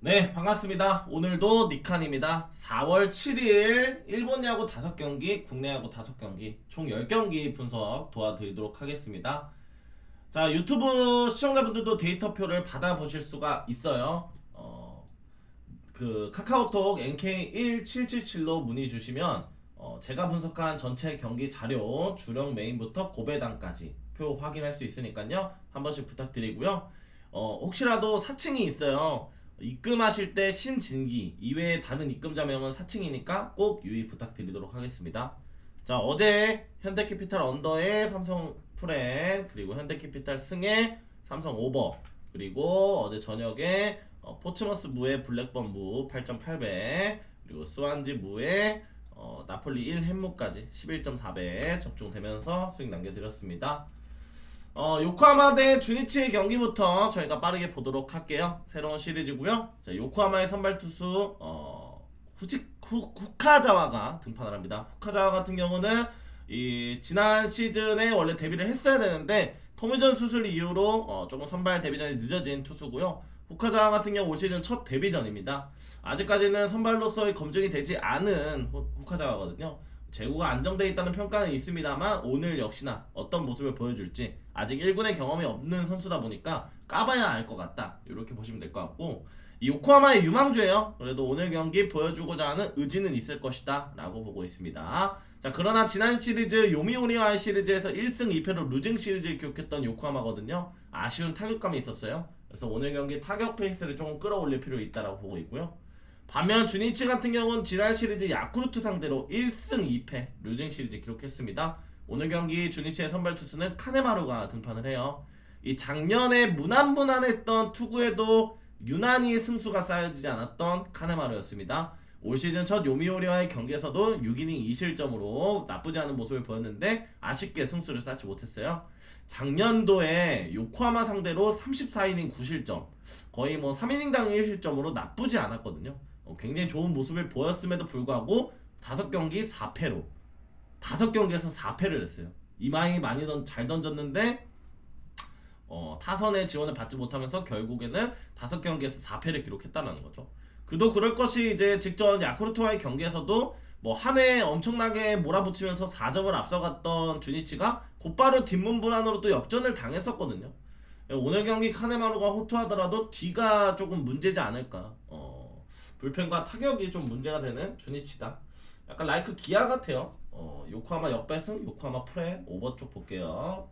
네, 반갑습니다. 오늘도 니칸입니다. 4월 7일 일본 야구 5경기, 국내 야구 5경기, 총 10경기 분석 도와드리도록 하겠습니다. 자, 유튜브 시청자분들도 데이터표를 받아보실 수가 있어요. 카카오톡 NK1777로 문의 주시면 제가 분석한 전체 경기 자료, 주력 메인부터 고배당까지 표 확인할 수 있으니까요. 한 번씩 부탁드리고요. 혹시라도 사칭이 있어요. 입금하실 때 신진기 이외에 다른 입금자 명은 사칭이니까 꼭 유의 부탁드리도록 하겠습니다. 자, 어제 현대캐피탈 언더에 삼성 프렌, 그리고 현대캐피탈 승에 삼성 오버, 그리고 어제 저녁에 포츠머스 무의 블랙번 무 8.8배, 그리고 스완지 무의 나폴리 1 햄무까지 11.4배 적중되면서 수익 남겨드렸습니다. 요코하마 대 주니치의 경기부터 저희가 빠르게 보도록 할게요. 새로운 시리즈고요. 자, 요코하마의 선발 투수 후카자와가 등판을 합니다. 후카자와 같은 경우는 이 지난 시즌에 원래 데뷔를 했어야 되는데 토미전 수술 이후로 조금 선발 데뷔전이 늦어진 투수고요. 후카자와 같은 경우 올 시즌 첫 데뷔전입니다. 아직까지는 선발로서의 검증이 되지 않은 후카자와거든요. 제구가 안정되어 있다는 평가는 있습니다만 오늘 역시나 어떤 모습을 보여줄지 아직 1군의 경험이 없는 선수다 보니까 까봐야 알 것 같다, 이렇게 보시면 될 것 같고, 이 요코하마의 유망주예요. 그래도 오늘 경기 보여주고자 하는 의지는 있을 것이다 라고 보고 있습니다. 자, 그러나 지난 시리즈 요미우리와의 시리즈에서 1승 2패로 루징 시리즈를 기록했던 요코하마거든요. 아쉬운 타격감이 있었어요. 그래서 오늘 경기 타격 페이스를 조금 끌어올릴 필요 있다라고 보고 있고요. 반면 주니치 같은 경우는 지난 시리즈 야쿠르트 상대로 1승 2패 루징 시리즈 기록했습니다. 오늘 경기 주니치의 선발 투수는 카네마루가 등판을 해요. 이 작년에 무난무난했던 투구에도 유난히 승수가 쌓여지지 않았던 카네마루였습니다. 올 시즌 첫 요미우리와의 경기에서도 6이닝 2실점으로 나쁘지 않은 모습을 보였는데 아쉽게 승수를 쌓지 못했어요. 작년도에 요코하마 상대로 34이닝 9실점, 거의 뭐 3이닝당 1실점으로 나쁘지 않았거든요. 굉장히 좋은 모습을 보였음에도 불구하고 5경기 4패로 5경기에서 4패를 했어요. 이마이 많이 잘 던졌는데 타선의 지원을 받지 못하면서 결국에는 5경기에서 4패를 기록했다는 거죠. 그도 그럴 것이 이제 직전 야쿠르트와의 경기에서도 뭐 한 해 엄청나게 몰아붙이면서 4점을 앞서갔던 주니치가 곧바로 뒷문분 안으로 또 역전을 당했었거든요. 오늘 경기 카네마루가 호투하더라도 뒤가 조금 문제지 않을까. 불펜과 타격이 좀 문제가 되는 주니치다. 약간 라이크 기아 같아요. 요코하마 역배승, 요코하마 프레 오버 쪽 볼게요.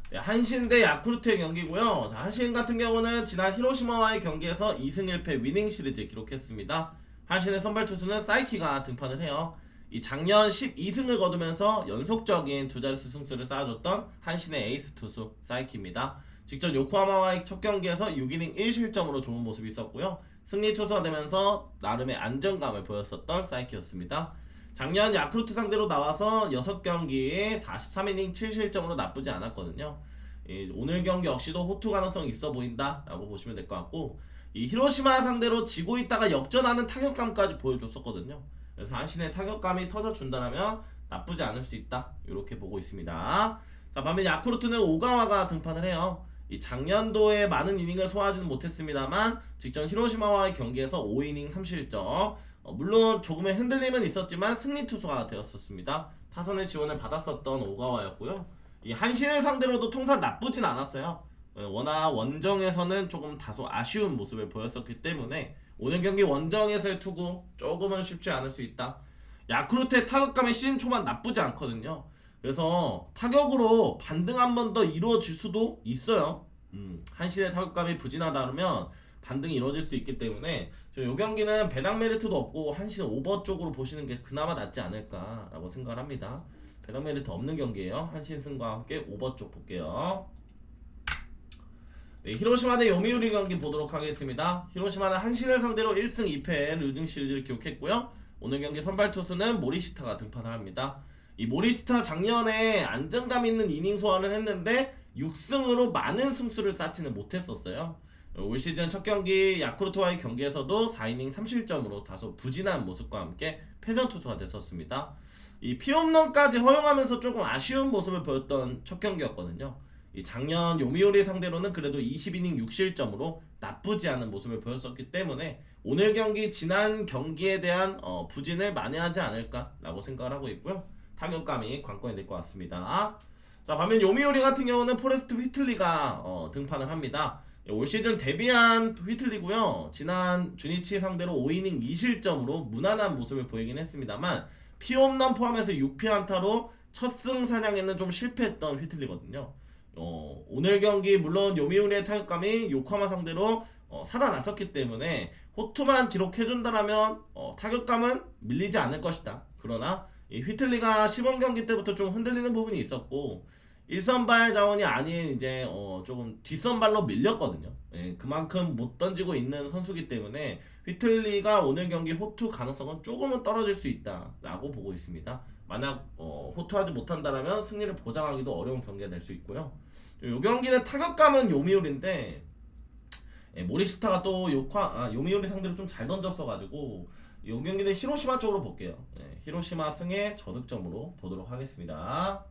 네, 한신 대 야쿠르트의 경기고요. 자, 한신 같은 경우는 지난 히로시마와의 경기에서 2승 1패 위닝 시리즈 기록했습니다. 한신의 선발 투수는 사이키가 등판을 해요. 이 작년 12승을 거두면서 연속적인 두 자릿수 승수를 쌓아줬던 한신의 에이스 투수 사이키입니다. 직전 요코하마와의 첫 경기에서 6이닝 1실점으로 좋은 모습이 있었고요. 승리 투수가 되면서 나름의 안정감을 보였었던 사이키였습니다. 작년 야쿠르트 상대로 나와서 6경기에 43이닝 7실점으로 나쁘지 않았거든요. 오늘 경기 역시도 호투 가능성이 있어 보인다 라고 보시면 될 것 같고, 이 히로시마 상대로 지고 있다가 역전하는 타격감까지 보여줬었거든요. 그래서 한신의 타격감이 터져준다면 나쁘지 않을 수 있다, 이렇게 보고 있습니다. 자, 반면 야쿠르트는 오가와가 등판을 해요. 이 작년도에 많은 이닝을 소화하지는 못했습니다만 직전 히로시마와의 경기에서 5이닝 3실점, 물론 조금의 흔들림은 있었지만 승리 투수가 되었었습니다. 타선의 지원을 받았었던 오가와였고요. 이 한신을 상대로도 통산 나쁘진 않았어요. 워낙 원정에서는 조금 다소 아쉬운 모습을 보였었기 때문에 오늘 경기 원정에서의 투구 조금은 쉽지 않을 수 있다. 야쿠르트의 타격감의 시즌 초반 나쁘지 않거든요. 그래서 타격으로 반등 한 번 더 이루어질 수도 있어요. 한신의 타격감이 부진하다 그러면 반등이 이루어질 수 있기 때문에 이 경기는 배당 메리트도 없고 한신 오버 쪽으로 보시는 게 그나마 낫지 않을까라고 생각을 합니다. 배당 메리트 없는 경기예요. 한신 승과 함께 오버 쪽 볼게요. 네, 히로시마 대 요미우리 경기 보도록 하겠습니다. 히로시마는 한신을 상대로 1승 2패 루징 시리즈를 기록했고요. 오늘 경기 선발 투수는 모리시타가 등판을 합니다. 이 모리시타 작년에 안정감 있는 이닝 소화를 했는데 6승으로 많은 승수를 쌓지는 못했었어요. 올 시즌 첫 경기 야쿠르트와의 경기에서도 4이닝 3실점으로 다소 부진한 모습과 함께 패전 투수가 됐었습니다. 이 피홈런까지 허용하면서 조금 아쉬운 모습을 보였던 첫 경기였거든요. 이 작년 요미우리 상대로는 그래도 20이닝 6실점으로 나쁘지 않은 모습을 보였었기 때문에 오늘 경기 지난 경기에 대한 부진을 만회하지 않을까라고 생각을 하고 있고요. 타격감이 관건이 될 것 같습니다. 자, 반면 요미우리 같은 경우는 포레스트 휘틀리가 등판을 합니다. 올 시즌 데뷔한 휘틀리고요. 지난 주니치 상대로 5이닝 2실점으로 무난한 모습을 보이긴 했습니다만 피홈런 포함해서 6피안타로 첫 승 사냥에는 좀 실패했던 휘틀리거든요. 오늘 경기 물론 요미우리의 타격감이 요코하마 상대로 살아났었기 때문에 호투만 기록해준다라면 타격감은 밀리지 않을 것이다. 그러나 이 휘틀리가 시범 경기 때부터 좀 흔들리는 부분이 있었고 1선발 자원이 아닌 이제 조금 뒷선발로 밀렸거든요. 예, 그만큼 못 던지고 있는 선수기 때문에 휘틀리가 오늘 경기 호투 가능성은 조금은 떨어질 수 있다라고 보고 있습니다. 만약 호투하지 못한다면 승리를 보장하기도 어려운 경기가 될 수 있고요. 이 경기는 타격감은 요미우리인데 모리시타가 또 요미우리 상대로 좀 잘 던졌어가지고 이 경기는 히로시마 쪽으로 볼게요. 히로시마 승의 저득점으로 보도록 하겠습니다.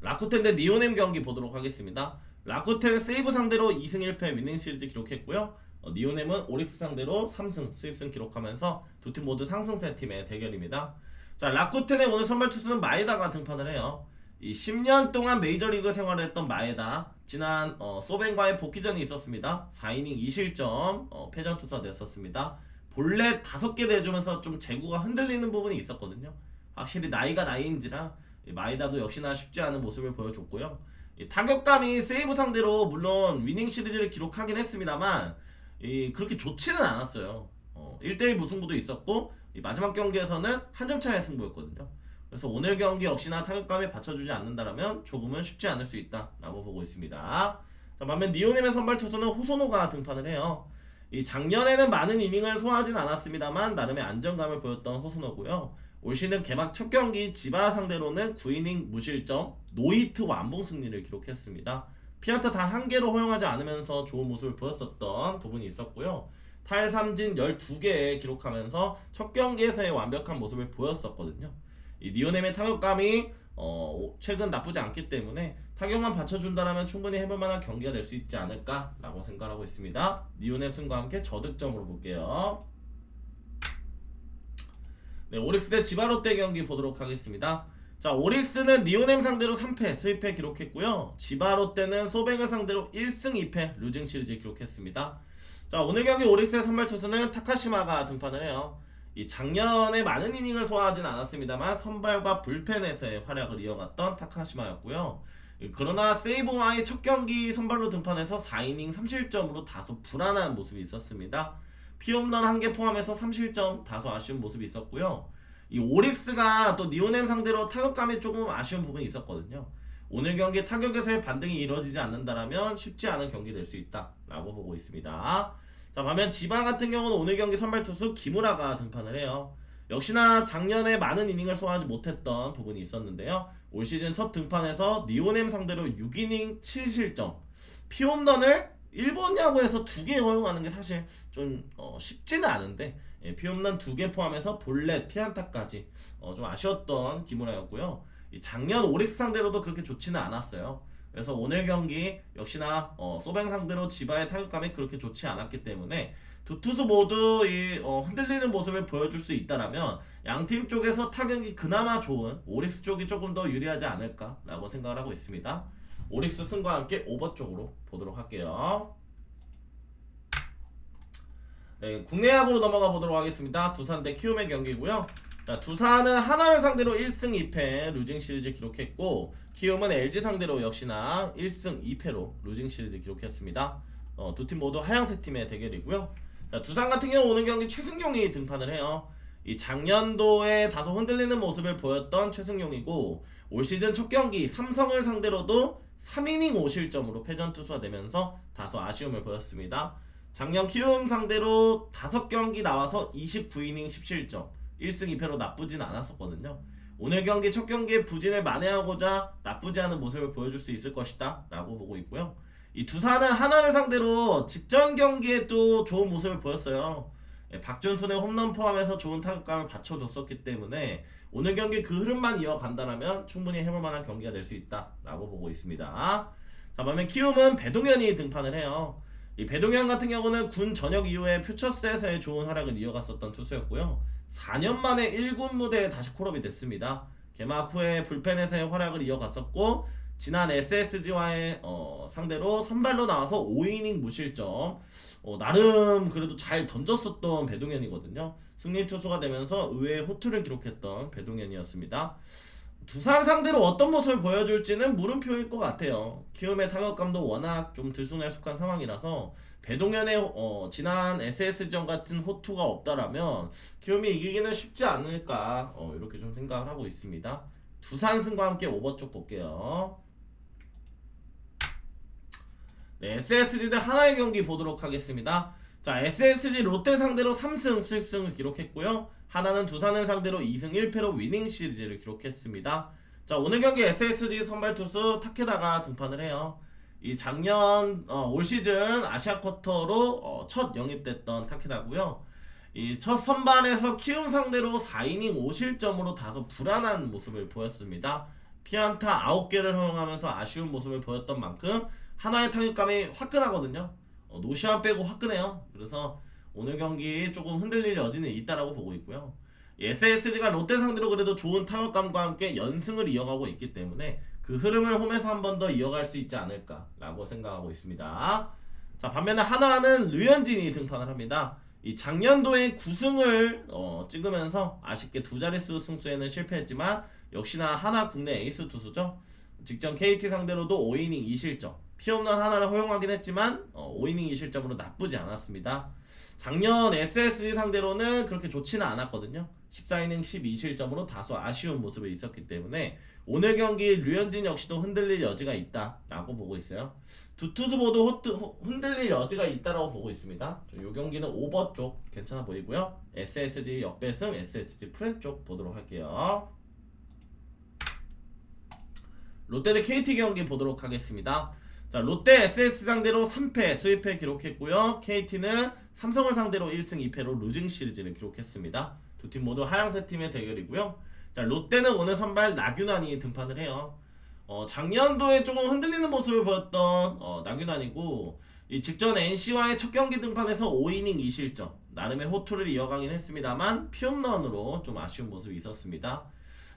라쿠텐 대 니오넴 경기 보도록 하겠습니다. 라쿠텐은 세이브 상대로 2승 1패 위닝 시리즈 기록했고요. 니오넴은 오릭스 상대로 3승 수입승 기록하면서 두 팀 모두 상승세 팀의 대결입니다. 자, 라쿠텐의 오늘 선발 투수는 마에다가 등판을 해요. 이 10년 동안 메이저리그 생활을 했던 마에다, 지난 소벤과의 복귀전이 있었습니다. 4이닝 2실점 패전 투수가 됐었습니다. 볼넷 5개 내주면서 좀 제구가 흔들리는 부분이 있었거든요. 확실히 나이가 나이인지라 마에다도 역시나 쉽지 않은 모습을 보여줬고요. 타격감이 세이브 상대로 물론 위닝 시리즈를 기록하긴 했습니다만 그렇게 좋지는 않았어요. 1대1 무승부도 있었고 마지막 경기에서는 한 점 차의 승부였거든요. 그래서 오늘 경기 역시나 타격감에 받쳐주지 않는다면 조금은 쉽지 않을 수 있다라고 보고 있습니다. 자, 반면 니오넴의 선발 투수는 호소노가 등판을 해요. 작년에는 많은 이닝을 소화하진 않았습니다만 나름의 안정감을 보였던 호소노고요. 올 시즌 개막 첫 경기 지바 상대로는 9이닝 무실점 노히트 완봉 승리를 기록했습니다. 피안타 단 1개로 허용하지 않으면서 좋은 모습을 보였었던 부분이 있었고요. 탈삼진 12개 기록하면서 첫 경기에서의 완벽한 모습을 보였었거든요. 이 니오넴의 타격감이 최근 나쁘지 않기 때문에 타격만 받쳐준다면 충분히 해볼만한 경기가 될 수 있지 않을까라고 생각하고 있습니다. 니오넴 승과 함께 저득점으로 볼게요. 네, 오릭스 대 지바롯데 경기 보도록 하겠습니다. 자, 오릭스는 니오넴 상대로 3패 스위패 기록했고요. 지바롯데는 소뱅을 상대로 1승 2패 루징 시리즈 기록했습니다. 자, 오늘 경기 오릭스의 선발 투수는 타카시마가 등판을 해요. 이 작년에 많은 이닝을 소화하진 않았습니다만 선발과 불펜에서의 활약을 이어갔던 타카시마였고요. 그러나 세이브와의 첫 경기 선발로 등판해서 4이닝 3실점으로 다소 불안한 모습이 있었습니다. 피홈런 1개 포함해서 3실점 다소 아쉬운 모습이 있었고요. 이 오릭스가 또 니오넴 상대로 타격감이 조금 아쉬운 부분이 있었거든요. 오늘 경기 타격에서의 반등이 이루어지지 않는다면 쉽지 않은 경기 될 수 있다라고 보고 있습니다. 자, 반면 지바 같은 경우는 오늘 경기 선발 투수 기무라가 등판을 해요. 역시나 작년에 많은 이닝을 소화하지 못했던 부분이 있었는데요. 올 시즌 첫 등판에서 니오넴 상대로 6이닝 7실점 피홈런을 일본 야구에서 2개 허용하는 게 사실 좀 쉽지는 않은데 피홈런 2개 포함해서 볼넷, 피안타까지 좀 아쉬웠던 기무라였고요. 작년 오릭스 상대로도 그렇게 좋지는 않았어요. 그래서 오늘 경기 역시나 소뱅 상대로 지바의 타격감이 그렇게 좋지 않았기 때문에 두 투수 모두 흔들리는 모습을 보여줄 수 있다라면 양팀 쪽에서 타격이 그나마 좋은 오릭스 쪽이 조금 더 유리하지 않을까라고 생각을 하고 있습니다. 오릭스 승과 함께 오버 쪽으로 보도록 할게요. 네, 국내 야구로 넘어가 보도록 하겠습니다. 두산 대 키움의 경기고요. 자, 두산은 하나를 상대로 1승 2패 루징 시리즈 기록했고 키움은 LG 상대로 역시나 1승 2패로 루징 시리즈 기록했습니다. 두 팀 모두 하향세 팀의 대결이고요. 자, 두산 같은 경우 오늘 경기 최승용이 등판을 해요. 이 작년도에 다소 흔들리는 모습을 보였던 최승용이고 올 시즌 첫 경기 삼성을 상대로도 3이닝 5실점으로 패전 투수가 되면서 다소 아쉬움을 보였습니다. 작년 키움 상대로 5경기 나와서 29이닝 10실점 1승 2패로 나쁘진 않았었거든요. 오늘 경기 첫 경기에 부진을 만회하고자 나쁘지 않은 모습을 보여줄 수 있을 것이다 라고 보고 있고요. 이 두산은 하나를 상대로 직전 경기에 또 좋은 모습을 보였어요. 박준순의 홈런 포함해서 좋은 타격감을 받쳐줬었기 때문에 오늘 경기 그 흐름만 이어간다면 충분히 해볼 만한 경기가 될 수 있다라고 보고 있습니다. 자, 반면 키움은 배동현이 등판을 해요. 이 배동현 같은 경우는 군 전역 이후에 퓨처스에서의 좋은 활약을 이어갔었던 투수였고요. 4년 만에 1군 무대에 다시 콜업이 됐습니다. 개막 후에 불펜에서의 활약을 이어갔었고 지난 SSG와의 상대로 선발로 나와서 5이닝 무실점, 나름 그래도 잘 던졌었던 배동현이거든요. 승리 투수가 되면서 의외의 호투를 기록했던 배동현이었습니다. 두산 상대로 어떤 모습을 보여줄지는 물음표일 것 같아요. 키움의 타격감도 워낙 좀 들쑥날쑥한 상황이라서 배동현의 지난 SS전 같은 호투가 없다라면 키움이 이기기는 쉽지 않을까 이렇게 좀 생각을 하고 있습니다. 두산 승과 함께 오버 쪽 볼게요. 네, SSG 대 하나의 경기 보도록 하겠습니다. 자, SSG 롯데 상대로 3승 수익승을 기록했고요. 하나는 두산을 상대로 2승 1패로 위닝 시리즈를 기록했습니다. 자, 오늘 경기 SSG 선발 투수 타케다가 등판을 해요. 이 작년 올 시즌 아시아 쿼터로 첫 영입됐던 타케다고요. 이 첫 선발에서 키움 상대로 4이닝 5실점으로 다소 불안한 모습을 보였습니다. 피안타 9개를 허용하면서 아쉬운 모습을 보였던 만큼 하나의 타격감이 화끈하거든요. 노시안 빼고 화끈해요. 그래서 오늘 경기 조금 흔들릴 여지는 있다라고 보고 있고요. SSG가 롯데 상대로 그래도 좋은 타격감과 함께 연승을 이어가고 있기 때문에 그 흐름을 홈에서 한 번 더 이어갈 수 있지 않을까라고 생각하고 있습니다. 자, 반면에 하나는 류현진이 등판을 합니다. 이 작년도에 9승을 찍으면서 아쉽게 두 자릿수 승수에는 실패했지만 역시나 하나 국내 에이스 투수죠. 직전 KT 상대로도 5이닝 2실점, 피홈런 하나를 허용하긴 했지만 5이닝 2실점으로 나쁘지 않았습니다. 작년 SSG 상대로는 그렇게 좋지는 않았거든요. 14이닝 12실점으로 다소 아쉬운 모습이 있었기 때문에 오늘 경기 류현진 역시도 흔들릴 여지가 있다라고 보고 있어요. 두 투수 모두 흔들릴 여지가 있다라고 보고 있습니다. 이 경기는 오버 쪽 괜찮아 보이고요. SSG 역배승, SSG 프렌 쪽 보도록 할게요. 롯데 대 KT 경기 보도록 하겠습니다. 자, 롯데 SS 상대로 3패 수입패 기록했고요. KT는 삼성을 상대로 1승 2패로 루징 시리즈를 기록했습니다. 두 팀 모두 하양세 팀의 대결이고요. 자, 롯데는 오늘 선발 나균환이 등판을 해요. 작년도에 조금 흔들리는 모습을 보였던 나균환이고 이 직전 NC와의 첫 경기 등판에서 5이닝 2실점 나름의 호투를 이어가긴 했습니다만 피홈런으로 좀 아쉬운 모습이 있었습니다.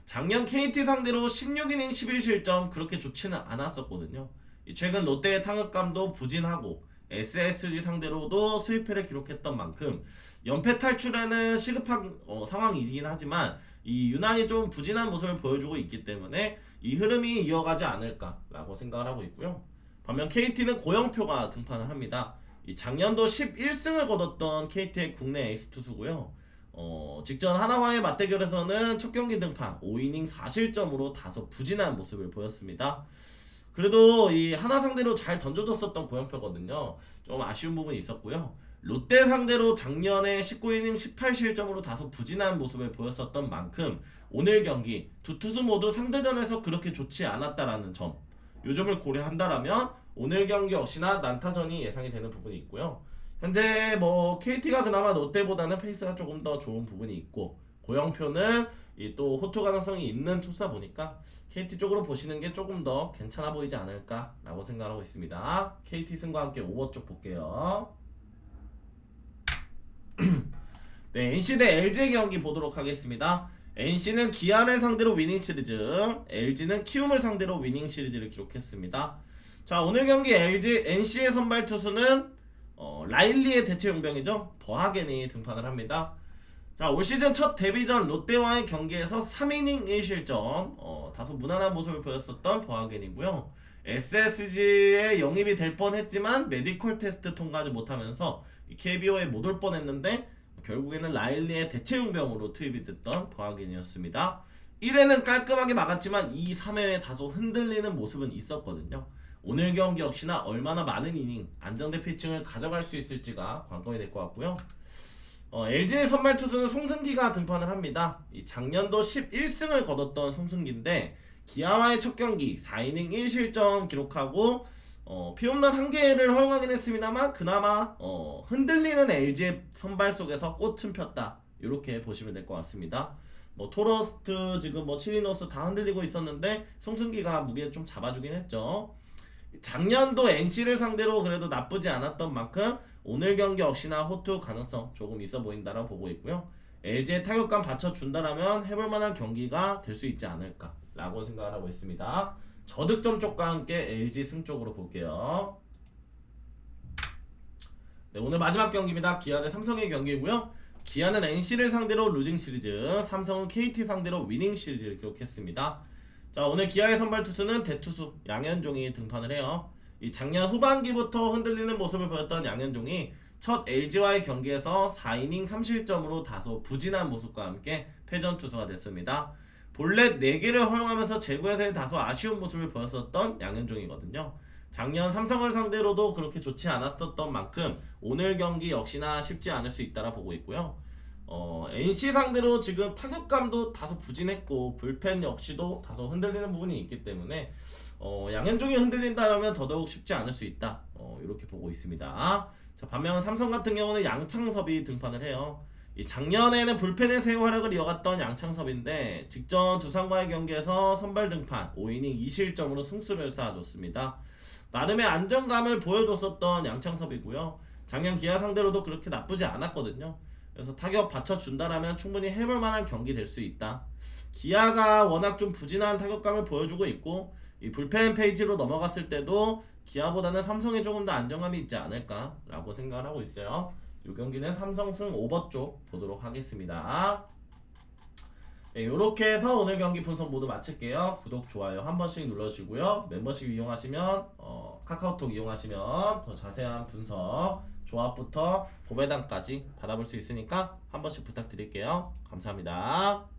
작년 KT 상대로 16이닝 11실점 그렇게 좋지는 않았었거든요. 최근 롯데의 타격감도 부진하고 SSG 상대로도 수입패를 기록했던 만큼 연패 탈출에는 시급한 상황이긴 하지만 이 유난히 좀 부진한 모습을 보여주고 있기 때문에 이 흐름이 이어가지 않을까라고 생각을 하고 있고요. 반면 KT는 고영표가 등판을 합니다. 이 작년도 11승을 거뒀던 KT의 국내 에이스 투수고요. 직전 하나와의 맞대결에서는 첫 경기 등판 5이닝 4실점으로 다소 부진한 모습을 보였습니다. 그래도 이 하나 상대로 잘 던져줬었던 고영표거든요. 좀 아쉬운 부분이 있었고요. 롯데 상대로 작년에 19이닝 18실점으로 다소 부진한 모습을 보였었던 만큼 오늘 경기 두 투수 모두 상대전에서 그렇게 좋지 않았다라는 점, 요 점을 고려한다라면 오늘 경기 역시나 난타전이 예상이 되는 부분이 있고요. 현재 뭐 KT가 그나마 롯데보다는 페이스가 조금 더 좋은 부분이 있고 고영표는 이 또 호투 가능성이 있는 투수다 보니까 KT 쪽으로 보시는 게 조금 더 괜찮아 보이지 않을까라고 생각하고 있습니다. KT 승과 함께 오버 쪽 볼게요. 네, NC 대 LG 경기 보도록 하겠습니다. NC는 기아를 상대로 위닝 시리즈, LG는 키움을 상대로 위닝 시리즈를 기록했습니다. 자, 오늘 경기 NC의 선발 투수는 라일리의 대체 용병이죠. 버하겐이 등판을 합니다. 자, 올 시즌 첫 데뷔전 롯데와의 경기에서 3이닝 1실점 다소 무난한 모습을 보였었던 버하겐이고요. SSG에 영입이 될 뻔했지만 메디컬 테스트 통과하지 못하면서 KBO에 못 올 뻔했는데 결국에는 라일리의 대체 용병으로 투입이 됐던 버하겐이었습니다. 1회는 깔끔하게 막았지만 2, 3회에 다소 흔들리는 모습은 있었거든요. 오늘 경기 역시나 얼마나 많은 이닝 안정된 피칭을 가져갈 수 있을지가 관건이 될 것 같고요. LG의 선발 투수는 송승기가 등판을 합니다. 이 작년도 11승을 거뒀던 송승기인데 기아와의 첫 경기 4이닝 1실점 기록하고 피홈런 1개를 허용하긴 했습니다만 그나마 흔들리는 LG의 선발 속에서 꽃은 폈다 이렇게 보시면 될 것 같습니다. 뭐 토러스트 지금 뭐 치리노스 다 흔들리고 있었는데 송승기가 무게 좀 잡아주긴 했죠. 작년도 NC를 상대로 그래도 나쁘지 않았던 만큼 오늘 경기 역시나 호투 가능성 조금 있어 보인다라고 보고 있고요. LG의 타격감 받쳐준다라면 해볼만한 경기가 될 수 있지 않을까라고 생각을 하고 있습니다. 저득점 쪽과 함께 LG 승 쪽으로 볼게요. 네, 오늘 마지막 경기입니다. 기아 대 삼성의 경기고요. 기아는 NC를 상대로 루징 시리즈, 삼성은 KT 상대로 위닝 시리즈를 기록했습니다. 자, 오늘 기아의 선발 투수는 대투수 양현종이 등판을 해요. 이 작년 후반기부터 흔들리는 모습을 보였던 양현종이 첫 LG와의 경기에서 4이닝 3실점으로 다소 부진한 모습과 함께 패전 투수가 됐습니다. 볼넷 4개를 허용하면서 제구에서의 다소 아쉬운 모습을 보였었던 양현종이거든요. 작년 삼성을 상대로도 그렇게 좋지 않았던 만큼 오늘 경기 역시나 쉽지 않을 수 있다라 보고 있고요. NC 상대로 지금 타격감도 다소 부진했고 불펜 역시도 다소 흔들리는 부분이 있기 때문에 양현종이 흔들린다면 더더욱 쉽지 않을 수 있다. 이렇게 보고 있습니다. 자, 반면 삼성 같은 경우는 양창섭이 등판을 해요. 이 작년에는 불펜에서의 활약을 이어갔던 양창섭인데 직전 두산과의 경기에서 선발 등판 5이닝 2실점으로 승수를 쌓아줬습니다. 나름의 안정감을 보여줬었던 양창섭이고요. 작년 기아 상대로도 그렇게 나쁘지 않았거든요. 그래서 타격 받쳐준다라면 충분히 해볼 만한 경기 될 수 있다. 기아가 워낙 좀 부진한 타격감을 보여주고 있고 이 불펜 페이지로 넘어갔을 때도 기아보다는 삼성이 조금 더 안정감이 있지 않을까라고 생각을 하고 있어요. 이 경기는 삼성승 오버 쪽 보도록 하겠습니다. 네, 이렇게 해서 오늘 경기 분석 모두 마칠게요. 구독, 좋아요 한 번씩 눌러주시고요. 멤버십 이용하시면 카카오톡 이용하시면 더 자세한 분석, 조합부터 고배당까지 받아볼 수 있으니까 한 번씩 부탁드릴게요. 감사합니다.